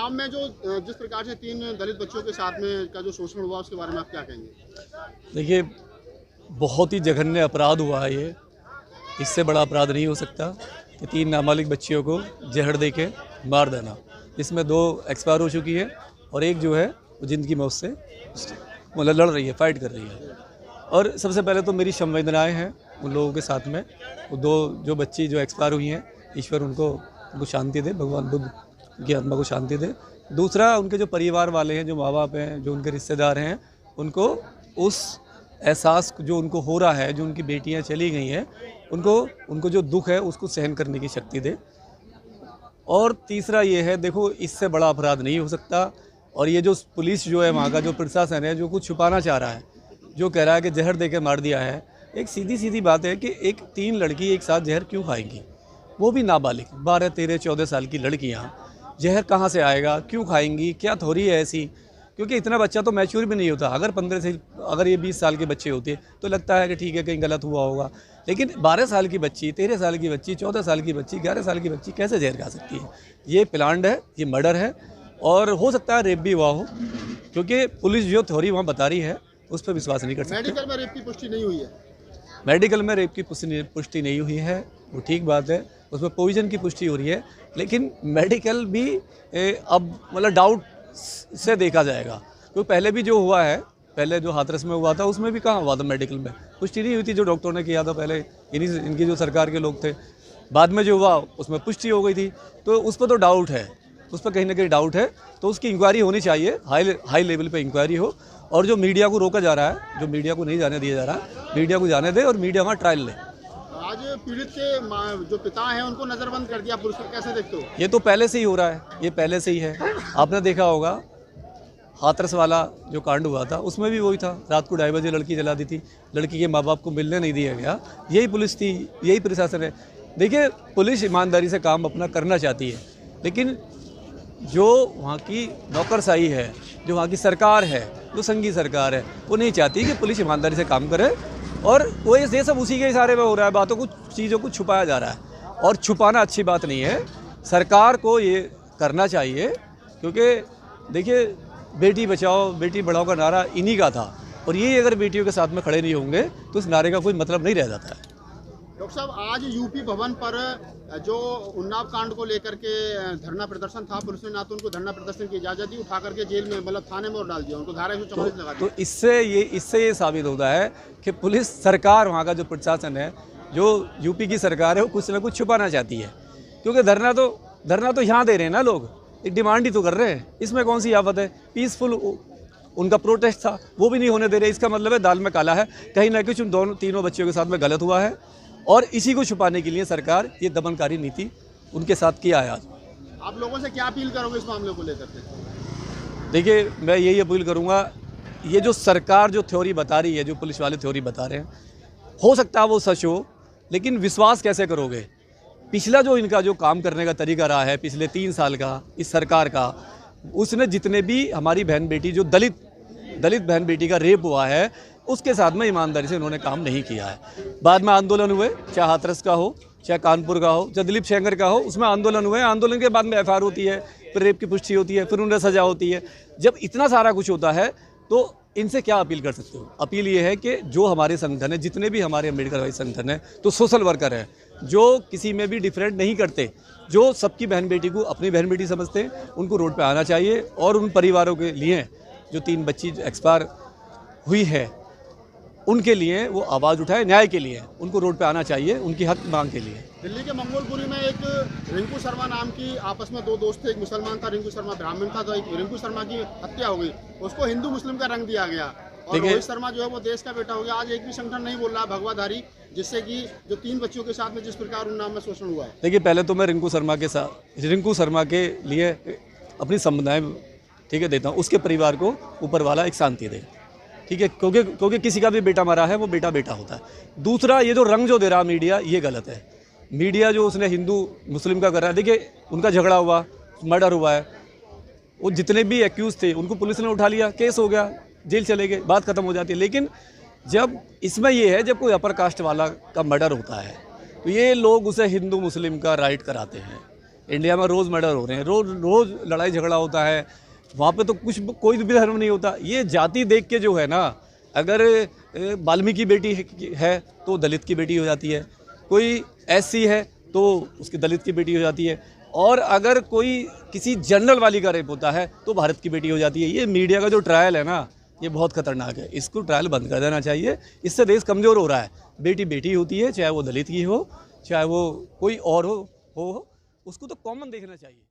उन्नाव में जो जिस प्रकार से 3 दलित बच्चों के साथ में का जो शोषण हुआ उसके बारे में आप क्या कहेंगे? देखिए, बहुत ही जघन्य अपराध हुआ है ये। इससे बड़ा अपराध नहीं हो सकता कि 3 नाबालिग बच्चियों को जहर दे के मार देना। इसमें 2 एक्सपायर हो चुकी है और एक जो है वो ज़िंदगी मौत से मतलब लड़ रही है, फाइट कर रही है। और सबसे पहले तो मेरी संवेदनाएं हैं उन लोगों के साथ में। वो 2 जो बच्ची जो एक्सपायर हुई हैं, ईश्वर उनको शांति दे, भगवान बुद्ध की आत्मा को शांति दे। दूसरा, उनके जो परिवार वाले हैं, जो माँ बाप हैं, जो उनके रिश्तेदार हैं, उनको उस एहसास जो उनको हो रहा है, जो उनकी बेटियां चली गई हैं, उनको जो दुख है उसको सहन करने की शक्ति दे। और तीसरा ये है, देखो इससे बड़ा अपराध नहीं हो सकता। और ये जो पुलिस जो है, वहाँ का जो प्रशासन है, जो कुछ छुपाना चाह रहा है, जो कह रहा है कि जहर दे के मार दिया है, एक सीधी बात है कि 3 लड़की एक साथ जहर क्यों खाएंगी? वो भी नाबालिग 12, 13, 14 साल की लड़कियाँ, जहर कहाँ से आएगा, क्यों खाएंगी, क्या थोड़ी है ऐसी? क्योंकि इतना बच्चा तो मैच्योर भी नहीं होता। अगर ये 20 साल के बच्चे होते तो लगता है कि ठीक है कहीं गलत हुआ होगा, लेकिन 12 साल की बच्ची, 13 साल की बच्ची, 14 साल की बच्ची, 11 साल की बच्ची कैसे जहर खा सकती है? ये प्लान्ड है, ये मर्डर है और हो सकता है रेप भी हुआ हो, क्योंकि पुलिस जो थ्योरी वहाँ बता रही है उस पर विश्वास नहीं कर सकते। मेडिकल में रेप की पुष्टि नहीं हुई है? मेडिकल में रेप की पुष्टि नहीं हुई है, वो ठीक बात है। उसमें पॉइजन की पुष्टि हो रही है, लेकिन मेडिकल भी अब मतलब डाउट से देखा जाएगा। क्योंकि पहले भी जो हुआ है, पहले जो हाथरस में हुआ था उसमें भी कहाँ हुआ था मेडिकल में पुष्टि नहीं हुई थी। जो डॉक्टरों ने किया था पहले, इनकी जो सरकार के लोग थे, बाद में जो हुआ उसमें पुष्टि हो गई थी। तो उस पर तो डाउट है, उस पर कहीं ना कहीं डाउट है, तो उसकी इंक्वायरी होनी चाहिए, हाई लेवल पे इंक्वायरी हो। और जो मीडिया को रोका जा रहा है, जो मीडिया को नहीं जाने दिया जा रहा, मीडिया को जाने दे और मीडिया वहाँ ट्रायल ले। आज पीड़ित के जो पिता हैं उनको नजरबंद कर दिया पुलिस ने, कैसे देखते हो? ये तो पहले से ही हो रहा है, ये पहले से ही है। आपने देखा होगा हाथरस वाला जो कांड हुआ था उसमें भी वही था, रात को 2:30 बजे लड़की जला दी थी, लड़की के माँ बाप को मिलने नहीं दिया गया। यही पुलिस थी, यही प्रशासन है। देखिए, पुलिस ईमानदारी से काम अपना करना चाहती है, लेकिन जो वहाँ की नौकरशाही है, जो वहाँ की सरकार है, जो संघीय सरकार है, वो नहीं चाहती कि पुलिस ईमानदारी से काम करे। और वो ये सब उसी के इशारे में हो रहा है, बातों को, चीज़ों को छुपाया जा रहा है, और छुपाना अच्छी बात नहीं है। सरकार को ये करना चाहिए, क्योंकि देखिए बेटी बचाओ बेटी बढ़ाओ का नारा इन्हीं का था, और ये अगर बेटियों के साथ में खड़े नहीं होंगे तो इस नारे का कोई मतलब नहीं रह जाता है। डॉक्टर साहब, आज यूपी भवन पर जो उन्नाव कांड को लेकर के धरना प्रदर्शन था, पुलिस ने ना तो उनको धरना प्रदर्शन की इजाजत दी, उठा करके जेल में मतलब थाने में और डाल दिया, उनको धारा 144 लगा दी। तो इससे ये साबित होता है कि पुलिस सरकार, वहाँ का जो प्रशासन है, जो यूपी की सरकार है, वो कुछ ना कुछ छुपाना चाहती है। क्योंकि धरना तो यहाँ दे रहे हैं ना लोग, एक डिमांड ही तो कर रहे हैं, इसमें कौन सी आफत है? पीसफुल उनका प्रोटेस्ट था, वो भी नहीं होने दे रहे। इसका मतलब है दाल में काला है, कहीं ना कहीं उन तीनों बच्चियों के साथ में गलत हुआ है, और इसी को छुपाने के लिए सरकार ये दमनकारी नीति उनके साथ किया है। आज आप लोगों से क्या अपील करोगे इस मामले को लेकर के? देखिए, मैं यही अपील करूँगा, ये जो सरकार जो थ्योरी बता रही है, जो पुलिस वाले थ्योरी बता रहे हैं, हो सकता है वो सच हो, लेकिन विश्वास कैसे करोगे? पिछला जो इनका जो काम करने का तरीका रहा है पिछले 3 साल का इस सरकार का, उसने जितने भी हमारी बहन बेटी, जो दलित बहन बेटी का रेप हुआ है, उसके साथ में ईमानदारी से उन्होंने काम नहीं किया है। बाद में आंदोलन हुए, चाहे हाथरस का हो, चाहे कानपुर का हो, चाहे दिलीप सेंगर का हो, उसमें आंदोलन हुए। आंदोलन के बाद में FIR होती है, फिर रेप की पुष्टि होती है, फिर उन्हें सजा होती है। जब इतना सारा कुछ होता है तो इनसे क्या अपील कर सकते हो? अपील ये है कि जो हमारे संगठन है, जितने भी हमारे अम्बेडकर भाई संगठन है, तो सोशल वर्कर है, जो किसी में भी डिफरेंट नहीं करते, जो सबकी बहन बेटी को अपनी बहन बेटी समझते हैं, उनको रोड पे आना चाहिए। और उन परिवारों के लिए जो 3 बच्ची एक्सपायर हुई है, उनके लिए वो आवाज़ उठाए, न्याय के लिए उनको रोड पे आना चाहिए, उनकी हक मांग के लिए। दिल्ली के मंगोलपुरी में एक रिंकू शर्मा नाम की आपस में 2 दोस्त थे, एक मुसलमान था, रिंकू शर्मा ब्राह्मण था, तो एक रिंकू शर्मा की हत्या हो गई, उसको हिंदू मुस्लिम का रंग दिया गया, और रोहित शर्मा जो है वो देश का बेटा हो गया। आज एक भी संगठन नहीं बोल रहा भगवाधारी, जिससे कि जो 3 बच्चियों के साथ में जिस प्रकार उन्नाव में शोषण हुआ है। देखिए, पहले तो मैं रिंकू शर्मा के लिए अपनी संवेदनाएं ठीक है देता हूँ, उसके परिवार को ऊपर वाला एक शांति दे, ठीक है, क्योंकि किसी का भी बेटा मरा है वो बेटा होता है। दूसरा, ये जो रंग जो दे रहा मीडिया, ये गलत है। मीडिया जो उसने हिंदू मुस्लिम का कर रहा है, देखिए उनका झगड़ा हुआ, मर्डर हुआ है, वो जितने भी एक्यूज थे उनको पुलिस ने उठा लिया, केस हो गया, जेल चले गए, बात खत्म हो जाती है। लेकिन जब इसमें ये है, जब कोई अपर कास्ट वाला का मर्डर होता है, तो ये लोग उसे हिंदू मुस्लिम का राइट कराते हैं, इंडिया में रोज़ मर्डर हो रहे हैं, रोज़ लड़ाई झगड़ा होता है। वहाँ पे तो कोई भी धर्म नहीं होता। ये जाति देख के जो है ना, अगर वाल्मीकि बेटी है तो दलित की बेटी हो जाती है, कोई एससी है तो उसकी दलित की बेटी हो जाती है, और अगर कोई किसी जनरल वाली का रेप होता है तो भारत की बेटी हो जाती है। ये मीडिया का जो ट्रायल है ना, ये बहुत खतरनाक है। इसको ट्रायल बंद कर देना चाहिए। इससे देश कमज़ोर हो रहा है। बेटी बेटी होती है, चाहे वो दलित की हो, चाहे वो कोई और हो, उसको तो कॉमन देखना चाहिए।